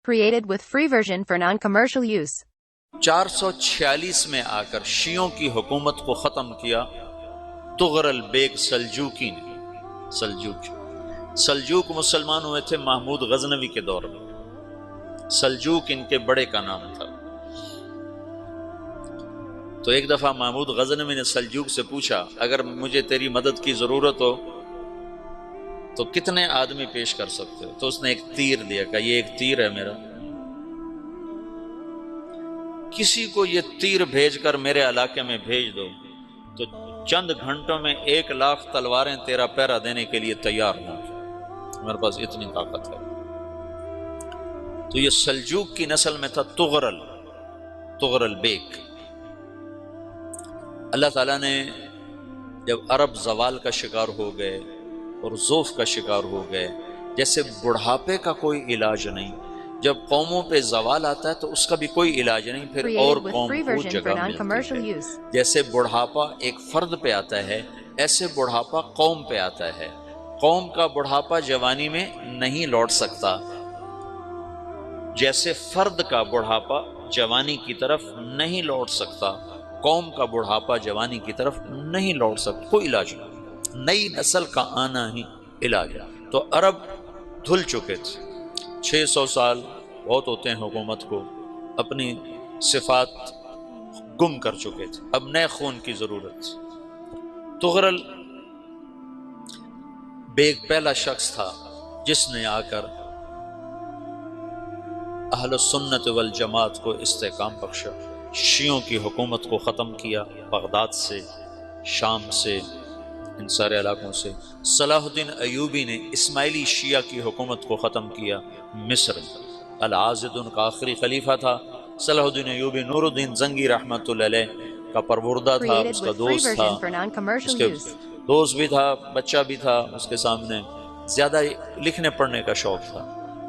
Created with free version for non-commercial use. 446 میں آ کر شیعوں کی حکومت کو ختم کیا تغرل بیگ سلجوکی نے۔ سلجوک مسلمان ہوئے تھے محمود غزنوی کے دور میں۔ سلجوک ان کے بڑے کا نام تھا۔ تو ایک دفعہ محمود غزنوی نے سلجوک سے پوچھا اگر مجھے تیری مدد کی ضرورت ہو تو کتنے آدمی پیش کر سکتے ہو؟ تو اس نے ایک تیر دیا، کہا یہ ایک تیر ہے میرا، کسی کو یہ تیر بھیج کر میرے علاقے میں بھیج دو تو چند گھنٹوں میں 1,00,000 تلواریں تیرا پہرا دینے کے لیے تیار ہوں گی، میرے پاس اتنی طاقت ہے۔ تو یہ سلجوک کی نسل میں تھا تغرل بیگ۔ اللہ تعالیٰ نے جب عرب زوال کا شکار ہو گئے اور ضعف کا شکار ہو گئے، جیسے بڑھاپے کا کوئی علاج نہیں، جب قوموں پہ زوال آتا ہے تو اس کا بھی کوئی علاج نہیں، پھر اور قوم کو جگہ ملتی ہے۔ جیسے بڑھاپا ایک فرد پہ آتا ہے، ایسے بڑھاپا قوم پہ آتا ہے۔ قوم کا بڑھاپا جوانی میں نہیں لوٹ سکتا، جیسے فرد کا بڑھاپا جوانی کی طرف نہیں لوٹ سکتا، قوم کا بڑھاپا جوانی کی طرف نہیں لوٹ سکتا، کوئی علاج نہیں، نئی نسل کا آنا ہی علاج ہے۔ تو عرب دھل چکے تھے، 600 سال بہت ہوتے ہیں حکومت کو، اپنی صفات گم کر چکے تھے، اب نئے خون کی ضرورت تھی۔ تغرل بیگ پہلا شخص تھا جس نے آ کر اہل سنت والجماعت کو استحکام بخشا، شیعوں کی حکومت کو ختم کیا، بغداد سے، شام سے، ان سارے علاقوں سے۔ صلاح الدین ایوبی نے اسماعیلی شیعہ کی حکومت کو ختم کیا مصر میں۔ العاضد ان کا آخری خلیفہ تھا۔ صلاح الدین ایوبی نور الدین زنگی رحمۃ اللہ علیہ کا پروردہ تھا، اس کا دوست تھا، اس کے دوست بھی تھا، بچہ بھی تھا، اس کے سامنے زیادہ لکھنے پڑھنے کا شوق تھا۔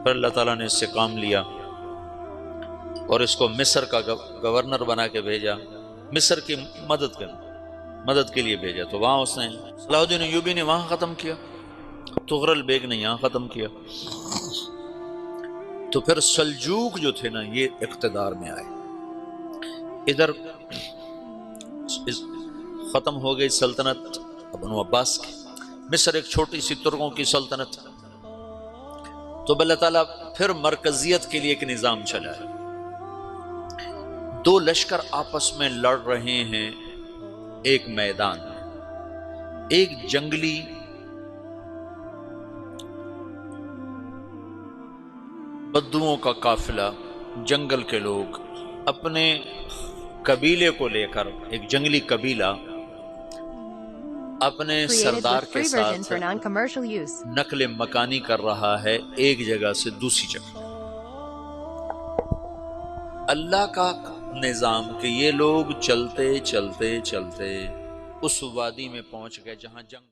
پھر اللہ تعالیٰ نے اس سے کام لیا اور اس کو مصر کا گورنر بنا کے بھیجا، مصر کی مدد کے لیے بھیجا۔ تو وہاں اس نے صلاح الدین ایوبی نے وہاں ختم کیا، تغرل بیگ نے یہاں ختم کیا۔ تو پھر سلجوک جو تھے نا یہ اقتدار میں آئے، ادھر ختم ہو گئی سلطنت بنو عباس کی، مصر ایک چھوٹی سی ترکوں کی سلطنت۔ تو اللہ تعالیٰ پھر مرکزیت کے لیے ایک نظام چلایا، دو لشکر آپس میں لڑ رہے ہیں ایک میدان میں، ایک جنگلی بدوؤں کا قافلہ، جنگل کے لوگ اپنے قبیلے کو لے کر، ایک جنگلی قبیلہ اپنے سردار کے ساتھ نقل مکانی کر رہا ہے ایک جگہ سے دوسری جگہ۔ اللہ کا نظام کہ یہ لوگ چلتے چلتے چلتے اس وادی میں پہنچ گئے جہاں جنگ